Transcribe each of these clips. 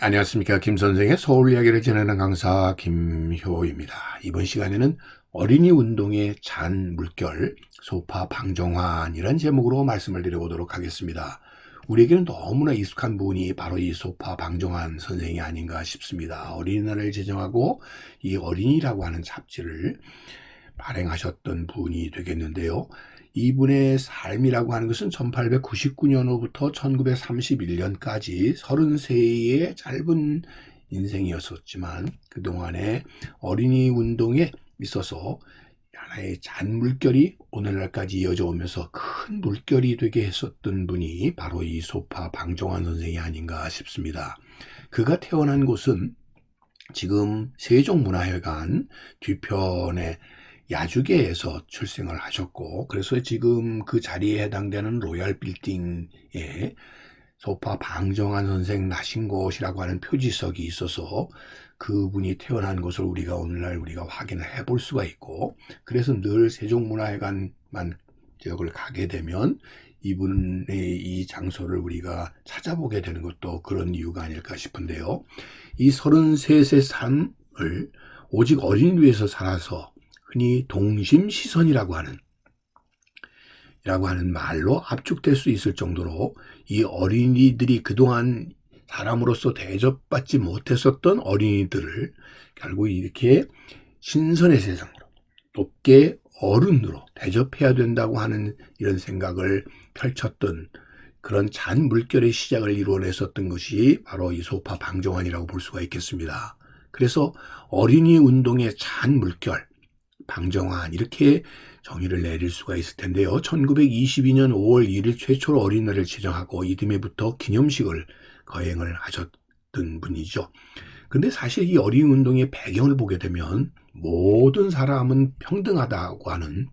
안녕하십니까. 김선생의 서울 이야기를 전하는 강사 김효입니다. 이번 시간에는 어린이 운동의 잔 물결 소파 방정환이란 제목으로 말씀을 드려보도록 하겠습니다. 우리에게는 너무나 익숙한 분이 바로 이 소파 방정환 선생이 아닌가 싶습니다. 어린이날을 제정하고 이 어린이라고 하는 잡지를 발행하셨던 분이 되겠는데요. 이분의 삶이라고 하는 것은 1899년부터 1931년까지 33의 짧은 인생이었었지만 그동안에 어린이 운동에 있어서 하나의 잔물결이 오늘날까지 이어져 오면서 큰 물결이 되게 했었던 분이 바로 이 소파 방정환 선생이 아닌가 싶습니다. 그가 태어난 곳은 지금 세종문화회관 뒤편에 야주계에서 출생을 하셨고, 그래서 지금 그 자리에 해당되는 로얄 빌딩에 소파 방정환 선생 나신 곳이라고 하는 표지석이 있어서 그분이 태어난 곳을 오늘날 우리가 확인을 해볼 수가 있고, 그래서 늘 세종문화회관만 지역을 가게 되면 이분의 이 장소를 우리가 찾아보게 되는 것도 그런 이유가 아닐까 싶은데요. 이 33세 삶을 오직 어린이를 위해서 살아서 흔히 동심시선이라고 하는 말로 압축될 수 있을 정도로 이 어린이들이 그동안 사람으로서 대접받지 못했었던 어린이들을 결국 이렇게 신선의 세상으로 높게 어른으로 대접해야 된다고 하는 이런 생각을 펼쳤던 그런 잔물결의 시작을 이루어냈었던 것이 바로 이 소파 방정환이라고 볼 수가 있겠습니다. 그래서 어린이 운동의 잔물결 방정환 이렇게 정의를 내릴 수가 있을 텐데요. 1922년 5월 1일 최초로 어린이날을 지정하고 이듬해부터 기념식을 거행을 하셨던 분이죠. 근데 사실 이 어린이 운동의 배경을 보게 되면 모든 사람은 평등하다고 하는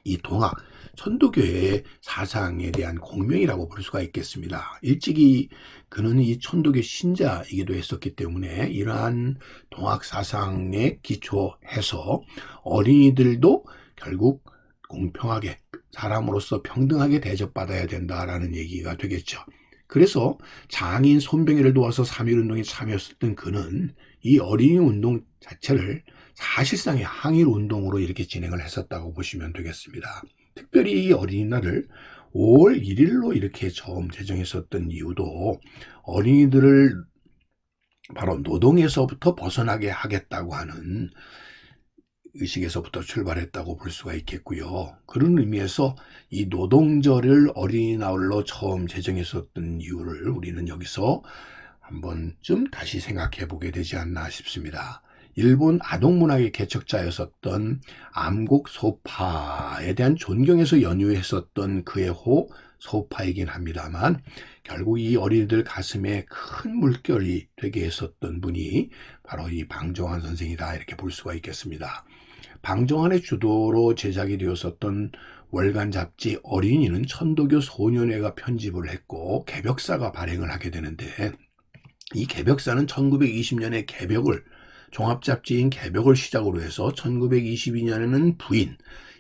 이 동학 천도교의 사상에 대한 공명이라고 볼 수가 있겠습니다. 일찍이 그는 이 천도교 신자이기도 했었기 때문에 이러한 동학 사상에 기초해서 어린이들도 결국 공평하게 사람으로서 평등하게 대접받아야 된다라는 얘기가 되겠죠. 그래서 장인 손병희를 도와서 3.1운동에 참여했었던 그는 이 어린이 운동 자체를 사실상의 항일 운동으로 이렇게 진행을 했었다고 보시면 되겠습니다. 특별히 이 어린이날을 5월 1일로 이렇게 처음 제정했었던 이유도 어린이들을 바로 노동에서부터 벗어나게 하겠다고 하는 의식에서부터 출발했다고 볼 수가 있겠고요. 그런 의미에서 이 노동절을 어린이날로 처음 제정했었던 이유를 우리는 여기서 한 번쯤 다시 생각해 보게 되지 않나 싶습니다. 일본 아동문학의 개척자였었던 암곡 소파에 대한 존경에서 연유했었던 그의 호 소파이긴 합니다만 결국 이 어린이들 가슴에 큰 물결이 되게 했었던 분이 바로 이 방정환 선생이다 이렇게 볼 수가 있겠습니다. 방정환의 주도로 제작이 되었었던 월간 잡지 어린이는 천도교 소년회가 편집을 했고 개벽사가 발행을 하게 되는데 이 개벽사는 1920년에 개벽을 종합잡지인 개벽을 시작으로 해서 1922년에는 부인,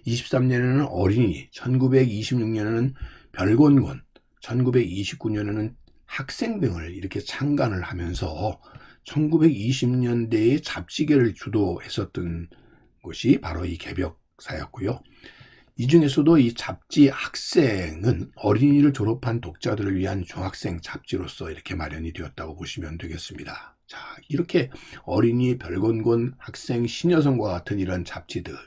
23년에는 어린이, 1926년에는 별곤곤, 1929년에는 학생 등을 이렇게 창간을 하면서 1920년대에 잡지계를 주도했었던 것이 바로 이 개벽사였고요. 이 중에서도 이 잡지 학생은 어린이를 졸업한 독자들을 위한 중학생 잡지로서 이렇게 마련이 되었다고 보시면 되겠습니다. 자, 이렇게 어린이, 별곤곤, 학생, 신여성과 같은 이런 잡지들을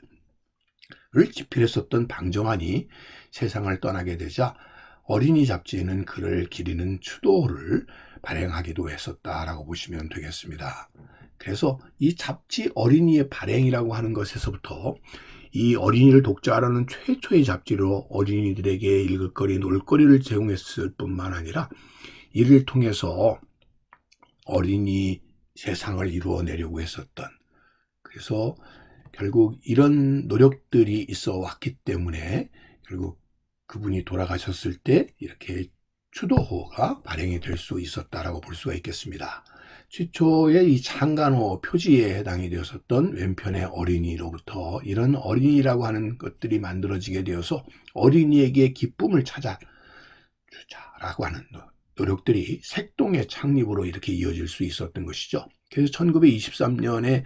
집필했었던 방정환이 세상을 떠나게 되자 어린이 잡지에는 그를 기리는 추도를 발행하기도 했었다라고 보시면 되겠습니다. 그래서 이 잡지 어린이의 발행이라고 하는 것에서부터 이 어린이를 독자하라는 최초의 잡지로 어린이들에게 읽을거리, 놀거리를 제공했을 뿐만 아니라 이를 통해서 어린이 세상을 이루어내려고 했었던, 그래서 결국 이런 노력들이 있어 왔기 때문에 결국 그분이 돌아가셨을 때 이렇게 추도호가 발행이 될 수 있었다라고 볼 수가 있겠습니다. 최초의 이 창간호 표지에 해당이 되었었던 왼편의 어린이로부터 이런 어린이라고 하는 것들이 만들어지게 되어서 어린이에게 기쁨을 찾아주자라고 하는 노력들이 색동의 창립으로 이렇게 이어질 수 있었던 것이죠. 그래서 1923년에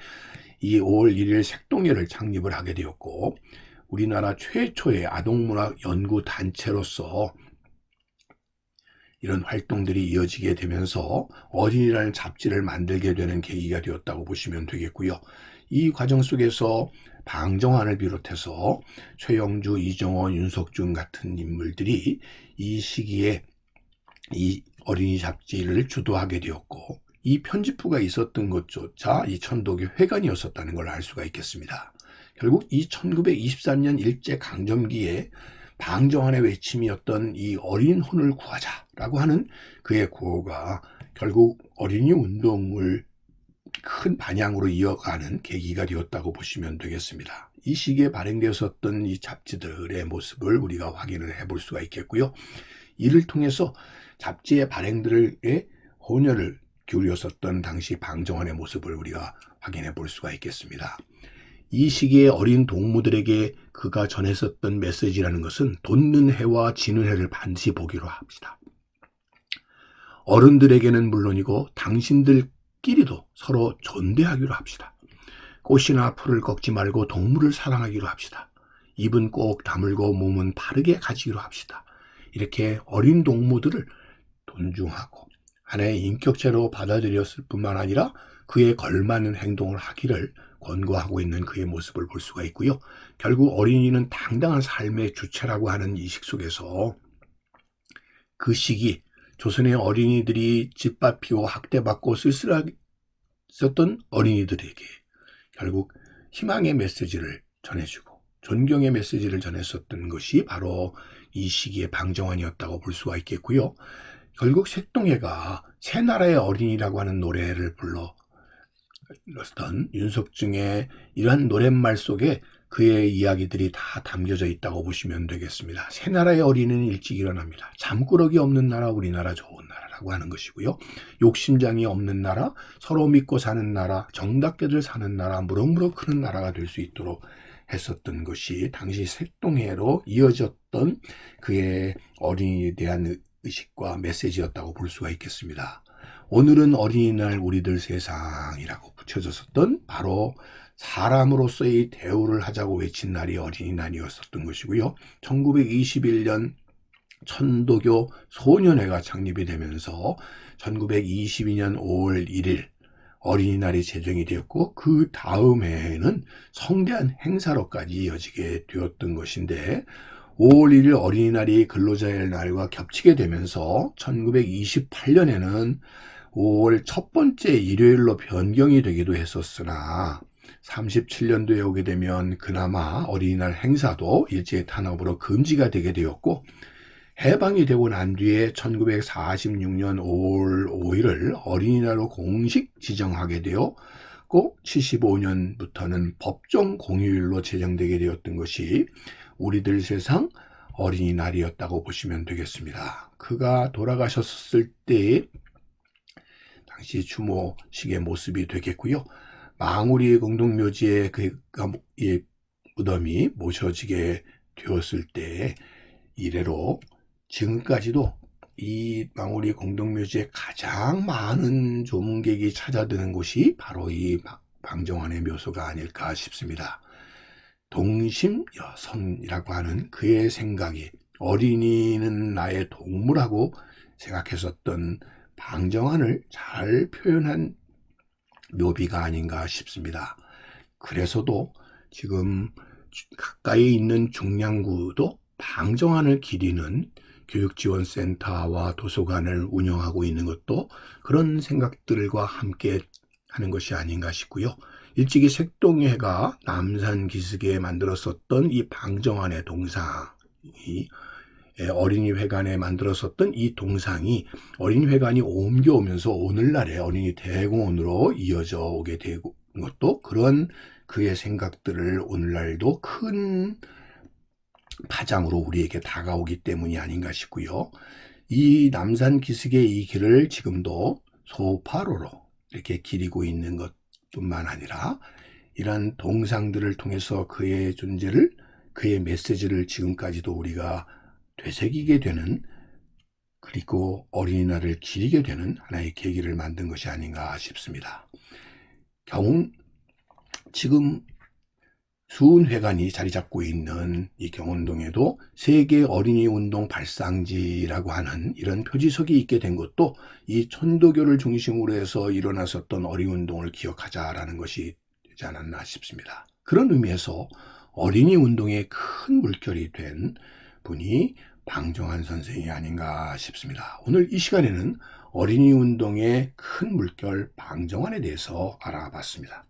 이 5월 1일 색동회를 창립을 하게 되었고, 우리나라 최초의 아동문학 연구단체로서 이런 활동들이 이어지게 되면서 어린이라는 잡지를 만들게 되는 계기가 되었다고 보시면 되겠고요. 이 과정 속에서 방정환을 비롯해서 최영주, 이정원, 윤석준 같은 인물들이 이 시기에 이 어린이 잡지를 주도하게 되었고, 이 편집부가 있었던 것조차 이 천도교 회관이었었다는 걸 알 수가 있겠습니다. 결국 이 1923년 일제강점기에 방정환의 외침이었던 이 어린 혼을 구하자라고 하는 그의 구호가 결국 어린이 운동을 큰 반향으로 이어가는 계기가 되었다고 보시면 되겠습니다. 이 시기에 발행되었었던 이 잡지들의 모습을 우리가 확인을 해볼 수가 있겠고요. 이를 통해서 잡지의 발행들에 혼혈을 기울였었던 당시 방정환의 모습을 우리가 확인해 볼 수가 있겠습니다. 이 시기에 어린 동무들에게 그가 전했었던 메시지라는 것은 돋는 해와 지는 해를 반드시 보기로 합시다. 어른들에게는 물론이고 당신들끼리도 서로 존대하기로 합시다. 꽃이나 풀을 꺾지 말고 동물을 사랑하기로 합시다. 입은 꼭 다물고 몸은 바르게 가지기로 합시다. 이렇게 어린 동무들을 존중하고 하나의 인격체로 받아들였을 뿐만 아니라 그에 걸맞는 행동을 하기를 권고하고 있는 그의 모습을 볼 수가 있고요. 결국 어린이는 당당한 삶의 주체라고 하는 이식 속에서 그 시기 조선의 어린이들이 짓밟히고 학대받고 쓸쓸하게 있었던 어린이들에게 결국 희망의 메시지를 전해주고 존경의 메시지를 전했었던 것이 바로 이 시기의 방정환이었다고 볼 수가 있겠고요. 결국 색동해가 새나라의 어린이라고 하는 노래를 불렀던 윤석중의 이러한 노랫말 속에 그의 이야기들이 다 담겨져 있다고 보시면 되겠습니다. 새나라의 어린이는 일찍 일어납니다. 잠꾸러기 없는 나라 우리나라 좋은 나라라고 하는 것이고요. 욕심장이 없는 나라, 서로 믿고 사는 나라, 정답게들 사는 나라, 무럭무럭 크는 나라가 될 수 있도록 했었던 것이 당시 색동해로 이어졌던 그의 어린이에 대한 의식과 메시지였다고 볼 수가 있겠습니다. 오늘은 어린이날 우리들 세상이라고 붙여졌었던 바로 사람으로서의 대우를 하자고 외친 날이 어린이날이었었던 것이고요. 1921년 천도교 소년회가 창립이 되면서 1922년 5월 1일 어린이날이 제정이 되었고 그 다음 해에는 성대한 행사로까지 이어지게 되었던 것인데 5월 1일 어린이날이 근로자의 날과 겹치게 되면서 1928년에는 5월 첫 번째 일요일로 변경이 되기도 했었으나 37년도에 오게 되면 그나마 어린이날 행사도 일제의 탄압으로 금지가 되게 되었고 해방이 되고 난 뒤에 1946년 5월 5일을 어린이날로 공식 지정하게 되었고 75년부터는 법정 공휴일로 제정되게 되었던 것이 우리들 세상 어린이날이었다고 보시면 되겠습니다. 그가 돌아가셨을 때 당시 추모식의 모습이 되겠고요. 망우리 공동묘지에 그가 무덤이 모셔지게 되었을 때 이래로 지금까지도 이 망우리 공동묘지에 가장 많은 조문객이 찾아드는 곳이 바로 이 방정환의 묘소가 아닐까 싶습니다. 동심여선이라고 하는 그의 생각이 어린이는 나의 동물하고 생각했었던 방정환을 잘 표현한 묘비가 아닌가 싶습니다. 그래서도 지금 가까이 있는 중량구도 방정환을 기리는 교육지원센터와 도서관을 운영하고 있는 것도 그런 생각들과 함께 하는 것이 아닌가 싶고요. 일찍이 색동해가 남산기슭에 만들었었던 이 방정환의 동상이 어린이회관에 만들었었던 이 동상이 어린이회관이 옮겨오면서 오늘날의 어린이 대공원으로 이어져 오게 되고 것도 그런 그의 생각들을 오늘날도 큰 파장으로 우리에게 다가오기 때문이 아닌가 싶고요. 이 남산기슭의 이 길을 지금도 소파로로 이렇게 기리고 있는 것뿐만 아니라 이런 동상들을 통해서 그의 존재를 그의 메시지를 지금까지도 우리가 되새기게 되는 그리고 어린이날을 기리게 되는 하나의 계기를 만든 것이 아닌가 싶습니다. 지금 수은회관이 자리 잡고 있는 이 경운동에도 세계 어린이 운동 발상지라고 하는 이런 표지석이 있게 된 것도 이 천도교를 중심으로 해서 일어났었던 어린이 운동을 기억하자라는 것이 되지 않았나 싶습니다. 그런 의미에서 어린이 운동의 큰 물결이 된 분이 방정환 선생이 아닌가 싶습니다. 오늘 이 시간에는 어린이 운동의 큰 물결 방정환에 대해서 알아봤습니다.